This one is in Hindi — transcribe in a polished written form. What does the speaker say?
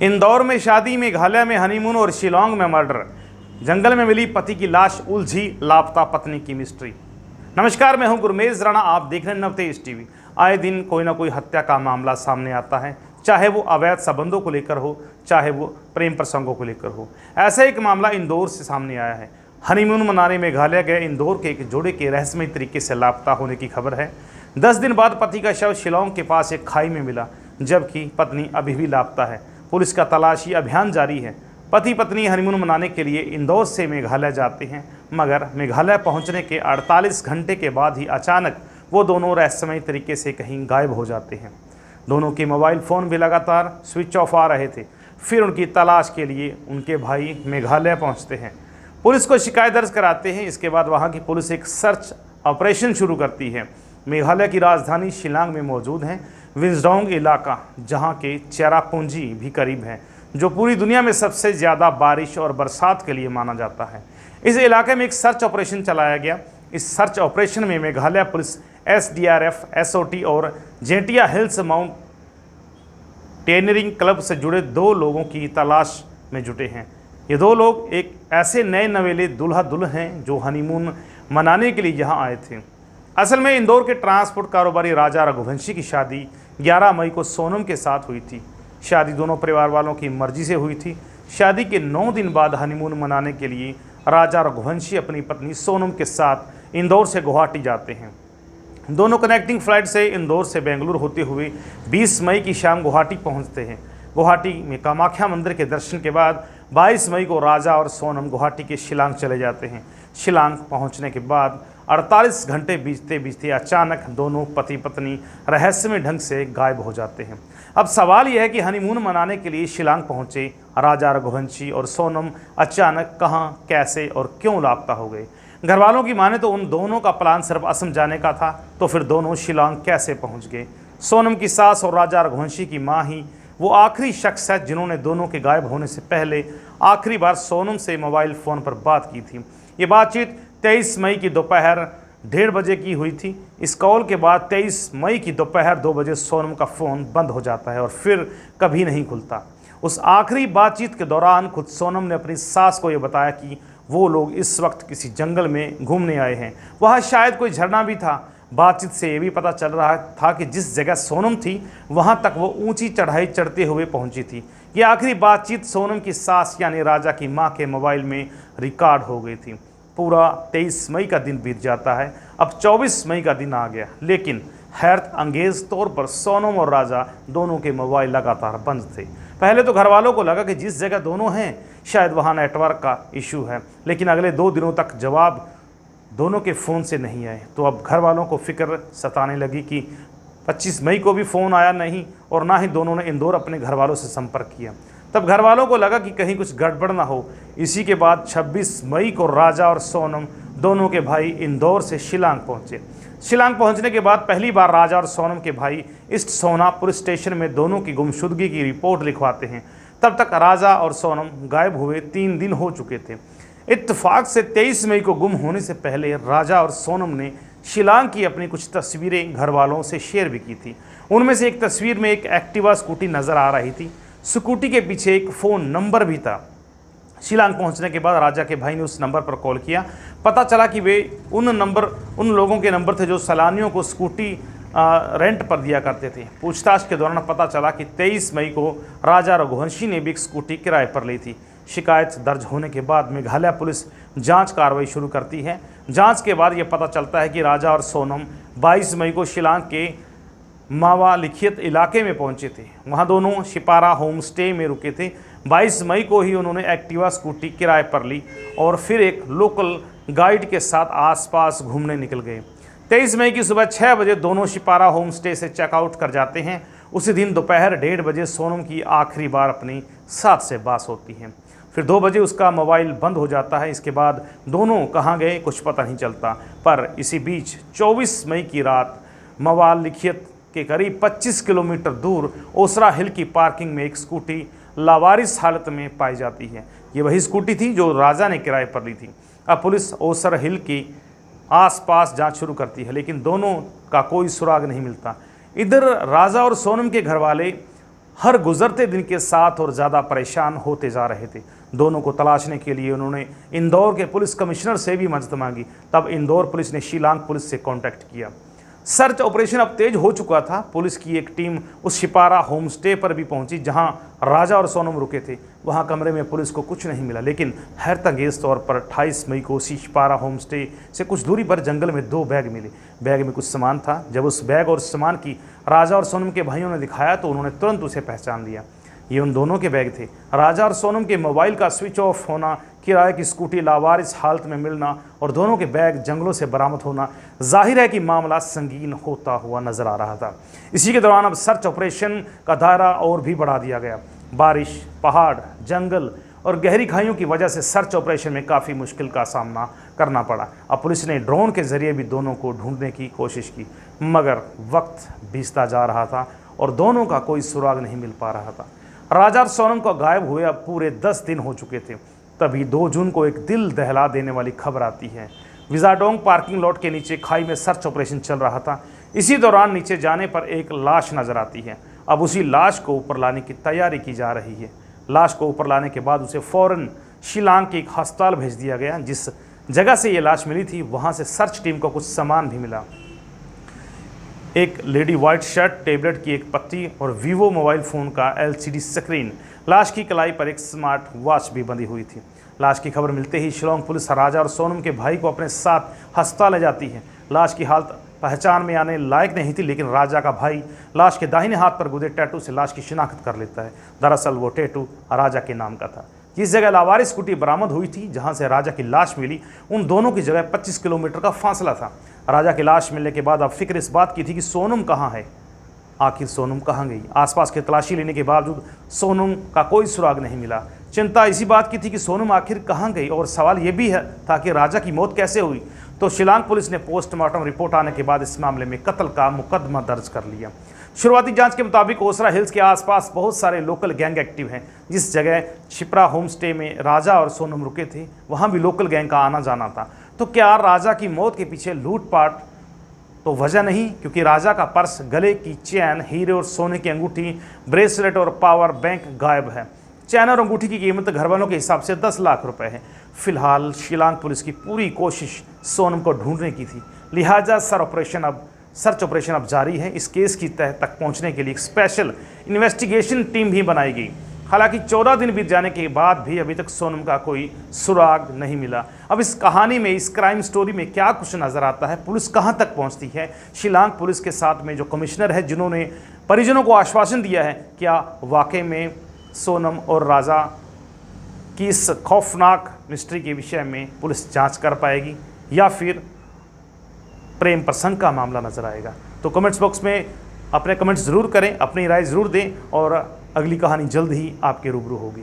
इंदौर में शादी, मेघालय में हनीमून और शिलांग में मर्डर। जंगल में मिली पति की लाश, उलझी लापता पत्नी की मिस्ट्री। नमस्कार, मैं हूं गुरमेज राणा, आप देख रहे हैं नवतेज टीवी। आए दिन कोई ना कोई हत्या का मामला सामने आता है, चाहे वो अवैध संबंधों को लेकर हो, चाहे वो प्रेम प्रसंगों को लेकर हो। ऐसा एक मामला इंदौर से सामने आया है। हनीमून मनाने मेघालय गए इंदौर के एक जोड़े के रहस्यमयी तरीके से लापता होने की खबर है। 10 दिन बाद पति का शव शिलांग के पास एक खाई में मिला, जबकि पत्नी अभी भी लापता है। पुलिस का तलाशी अभियान जारी है। पति पत्नी हनीमून मनाने के लिए इंदौर से मेघालय जाते हैं, मगर मेघालय पहुंचने के 48 घंटे के बाद ही अचानक वो दोनों रहस्यमयी तरीके से कहीं गायब हो जाते हैं। दोनों के मोबाइल फ़ोन भी लगातार स्विच ऑफ आ रहे थे। फिर उनकी तलाश के लिए उनके भाई मेघालय पहुंचते हैं, पुलिस को शिकायत दर्ज कराते हैं। इसके बाद वहां की पुलिस एक सर्च ऑपरेशन शुरू करती है। मेघालय की राजधानी शिलांग में मौजूद है विंसडोंग इलाका, जहां के चेरापूंजी भी करीब है, जो पूरी दुनिया में सबसे ज़्यादा बारिश और बरसात के लिए माना जाता है। इस इलाके में एक सर्च ऑपरेशन चलाया गया। इस सर्च ऑपरेशन में मेघालय पुलिस, SDRF, SOT और जेंटिया हिल्स माउंटेनियरिंग क्लब से जुड़े 2 लोगों की तलाश में जुटे हैं। ये 2 लोग एक ऐसे नए नवेले दूल्हा दुल्हन हैं जो हनीमून मनाने के लिए यहाँ आए थे। असल में इंदौर के ट्रांसपोर्ट कारोबारी राजा रघुवंशी की शादी 11 मई को सोनम के साथ हुई थी। शादी दोनों परिवार वालों की मर्जी से हुई थी। शादी के 9 दिन बाद हनीमून मनाने के लिए राजा रघुवंशी अपनी पत्नी सोनम के साथ इंदौर से गुवाहाटी जाते हैं। दोनों कनेक्टिंग फ्लाइट से इंदौर से बेंगलुरु होते हुए 20 मई की शाम गुवाहाटी पहुंचते हैं। गुवाहाटी में कामाख्या मंदिर के दर्शन के बाद 22 मई को राजा और सोनम गुवाहाटी के शिलांग चले जाते हैं। शिलांग पहुंचने के बाद 48 घंटे बीतते अचानक दोनों पति पत्नी रहस्यमय ढंग से गायब हो जाते हैं। अब सवाल यह है कि हनीमून मनाने के लिए शिलांग पहुंचे राजा रघुवंशी और सोनम अचानक कहां, कैसे और क्यों लापता हो गए। घरवालों की माने तो उन दोनों का प्लान सिर्फ असम जाने का था, तो फिर दोनों शिलांग कैसे पहुंच गए। सोनम की सास और राजा रघुवंशी की माँ ही वो आखिरी शख्स है जिन्होंने दोनों के गायब होने से पहले आखिरी बार सोनम से मोबाइल फ़ोन पर बात की थी। ये बातचीत 23 मई की दोपहर 1:30 बजे की हुई थी। इस कॉल के बाद 23 मई की दोपहर 2 बजे सोनम का फ़ोन बंद हो जाता है और फिर कभी नहीं खुलता। उस आखिरी बातचीत के दौरान खुद सोनम ने अपनी सास को ये बताया कि वो लोग इस वक्त किसी जंगल में घूमने आए हैं, वहाँ शायद कोई झरना भी था। बातचीत से ये भी पता चल रहा था कि जिस जगह सोनम थी वहाँ तक वो ऊंची चढ़ाई चढ़ते हुए पहुँची थी। ये आखिरी बातचीत सोनम की सास यानी राजा की माँ के मोबाइल में रिकॉर्ड हो गई थी। पूरा 23 मई का दिन बीत जाता है। अब 24 मई का दिन आ गया, लेकिन हैरत अंगेज तौर पर सोनम और राजा दोनों के मोबाइल लगातार बंद थे। पहले तो घर वालों को लगा कि जिस जगह दोनों हैं शायद वहाँ नेटवर्क का इशू है, लेकिन अगले 2 दिनों तक जवाब दोनों के फ़ोन से नहीं आए। तो अब घर वालों को फिक्र सताने लगी कि 25 मई को भी फ़ोन आया नहीं और ना ही दोनों ने इंदौर अपने घर वालों से संपर्क किया। तब घर वालों को लगा कि कहीं कुछ गड़बड़ ना हो। इसी के बाद 26 मई को राजा और सोनम दोनों के भाई इंदौर से शिलांग पहुंचे। शिलांग पहुंचने के बाद पहली बार राजा और सोनम के भाई ईस्ट सोना पुलिस स्टेशन में दोनों की गुमशुदगी की रिपोर्ट लिखवाते हैं। तब तक राजा और सोनम गायब हुए 3 दिन हो चुके थे। इत्तेफाक से 23 मई को गुम होने से पहले राजा और सोनम ने शिलांग की अपनी कुछ तस्वीरें घर वालों से शेयर भी की थी। उनमें से एक तस्वीर में एक एक्टिवा स्कूटी नज़र आ रही थी। स्कूटी के पीछे एक फ़ोन नंबर भी था। शिलांग पहुंचने के बाद राजा के भाई ने उस नंबर पर कॉल किया। पता चला कि वे उन लोगों के नंबर थे जो सैलानियों को स्कूटी रेंट पर दिया करते थे। पूछताछ के दौरान पता चला कि 23 मई को राजा रघुवंशी ने भी एक स्कूटी किराए पर ली थी। शिकायत दर्ज होने के बाद मेघालय पुलिस जांच कार्रवाई शुरू करती है। जांच के बाद यह पता चलता है कि राजा और सोनम 22 मई को शिलांग के मावा लिखित इलाके में पहुंचे थे। वहां दोनों शिपारा होम स्टे में रुके थे। 22 मई को ही उन्होंने एक्टिवा स्कूटी किराए पर ली और फिर एक लोकल गाइड के साथ आसपास घूमने निकल गए। 23 मई की सुबह 6 बजे दोनों शिपारा होम स्टे से चेकआउट कर जाते हैं। उसी दिन दोपहर 1:30 बजे सोनम की आखिरी बार अपनी सास से बात होती है। फिर 2 बजे उसका मोबाइल बंद हो जाता है। इसके बाद दोनों कहाँ गए कुछ पता नहीं चलता। पर इसी बीच 24 मई की रात मवाल लिखित के करीब 25 किलोमीटर दूर ओसरा हिल की पार्किंग में एक स्कूटी लावारिस हालत में पाई जाती है। ये वही स्कूटी थी जो राजा ने किराए पर ली थी। अब पुलिस ओसरा हिल की आसपास जांच शुरू करती है, लेकिन दोनों का कोई सुराग नहीं मिलता। इधर राजा और सोनम के घरवाले हर गुजरते दिन के साथ और ज़्यादा परेशान होते जा रहे थे। दोनों को तलाशने के लिए उन्होंने इंदौर के पुलिस कमिश्नर से भी मदद मांगी। तब इंदौर पुलिस ने शिलांग पुलिस से कांटेक्ट किया। सर्च ऑपरेशन अब तेज हो चुका था। पुलिस की एक टीम उस शिपारा होम स्टे पर भी पहुंची जहां राजा और सोनम रुके थे। वहां कमरे में पुलिस को कुछ नहीं मिला, लेकिन हैरतअंगेज तौर पर 28 मई को उसी शिपारा होम स्टे से कुछ दूरी पर जंगल में 2 बैग मिले। बैग में कुछ सामान था। जब उस बैग और सामान की राजा और सोनम के भाइयों ने दिखाया तो उन्होंने तुरंत उसे पहचान लिया। ये उन दोनों के बैग थे। राजा और सोनम के मोबाइल का स्विच ऑफ होना, किराए की स्कूटी लावारिस हालत में मिलना और दोनों के बैग जंगलों से बरामद होना, जाहिर है कि मामला संगीन होता हुआ नजर आ रहा था। इसी के दौरान अब सर्च ऑपरेशन का दायरा और भी बढ़ा दिया गया। बारिश, पहाड़, जंगल और गहरी खाइयों की वजह से सर्च ऑपरेशन में काफ़ी मुश्किल का सामना करना पड़ा। अब पुलिस ने ड्रोन के जरिए भी दोनों को ढूंढने की कोशिश की, मगर वक्त बीतता जा रहा था और दोनों का कोई सुराग नहीं मिल पा रहा था। राजा और सोनम को गायब हुए अब पूरे 10 दिन हो चुके थे। तभी 2 जून को एक दिल दहला देने वाली खबर आती है। विजाडोंग पार्किंग लॉट के नीचे खाई में सर्च ऑपरेशन चल रहा था। इसी दौरान नीचे जाने पर एक लाश नजर आती है। अब उसी लाश को ऊपर लाने की तैयारी की जा रही है। लाश को ऊपर लाने के बाद उसे फौरन शिलांग के एक अस्पताल भेज दिया गया। जिस जगह से ये लाश मिली थी वहाँ से सर्च टीम को कुछ सामान भी मिला। एक लेडी वाइट शर्ट, टेबलेट की एक पत्ती और वीवो मोबाइल फ़ोन का LCD स्क्रीन। लाश की कलाई पर एक स्मार्ट वॉच भी बंधी हुई थी। लाश की खबर मिलते ही शिलांग पुलिस राजा और सोनम के भाई को अपने साथ अस्पताल ले जाती है। लाश की हालत पहचान में आने लायक नहीं थी, लेकिन राजा का भाई लाश के दाहिने हाथ पर गुदे टैटू से लाश की शिनाख्त कर लेता है। दरअसल वो टैटू राजा के नाम का था। जिस जगह लावारिस स्कूटी बरामद हुई थी, जहां से राजा की लाश मिली, उन दोनों की जगह 25 किलोमीटर का फासला था। राजा की लाश मिलने के बाद अब फिक्र इस बात की थी कि सोनम कहाँ है, आखिर सोनम कहाँ गई। आसपास की तलाशी लेने के बावजूद सोनम का कोई सुराग नहीं मिला। चिंता इसी बात की थी कि सोनम आखिर कहाँ गई, और सवाल ये भी है था कि राजा की मौत कैसे हुई। तो शिलांग पुलिस ने पोस्टमार्टम रिपोर्ट आने के बाद इस मामले में कत्ल का मुकदमा दर्ज कर लिया। शुरुआती जांच के मुताबिक ओसरा हिल्स के आसपास बहुत सारे लोकल गैंग एक्टिव हैं। जिस जगह शिप्रा होम स्टे में राजा और सोनम रुके थे, वहाँ भी लोकल गैंग का आना जाना था। तो क्या राजा की मौत के पीछे लूटपाट तो वजह नहीं, क्योंकि राजा का पर्स, गले की चैन, हीरे और सोने की अंगूठी, ब्रेसलेट और पावर बैंक गायब है। चैन और अंगूठी की कीमत घरवालों के हिसाब से 10 लाख रुपए है। फिलहाल शिलांग पुलिस की पूरी कोशिश सोनम को ढूंढने की थी, लिहाजा सर्च ऑपरेशन अब जारी है। इस केस की तह तक पहुंचने के लिए एक स्पेशल इन्वेस्टिगेशन टीम भी बनाई गई। हालांकि 14 दिन बीत जाने के बाद भी अभी तक सोनम का कोई सुराग नहीं मिला। अब इस कहानी में, इस क्राइम स्टोरी में क्या कुछ नजर आता है, पुलिस कहां तक पहुंचती है। शिलांग पुलिस के साथ में जो कमिश्नर है, जिन्होंने परिजनों को आश्वासन दिया है, क्या वाकई में सोनम और राजा की इस खौफनाक मिस्ट्री के विषय में पुलिस जांच कर पाएगी, या फिर प्रेम प्रसंग का मामला नजर आएगा। तो कमेंट्स बॉक्स में अपने कमेंट्स ज़रूर करें, अपनी राय ज़रूर दें, और अगली कहानी जल्द ही आपके रूबरू होगी।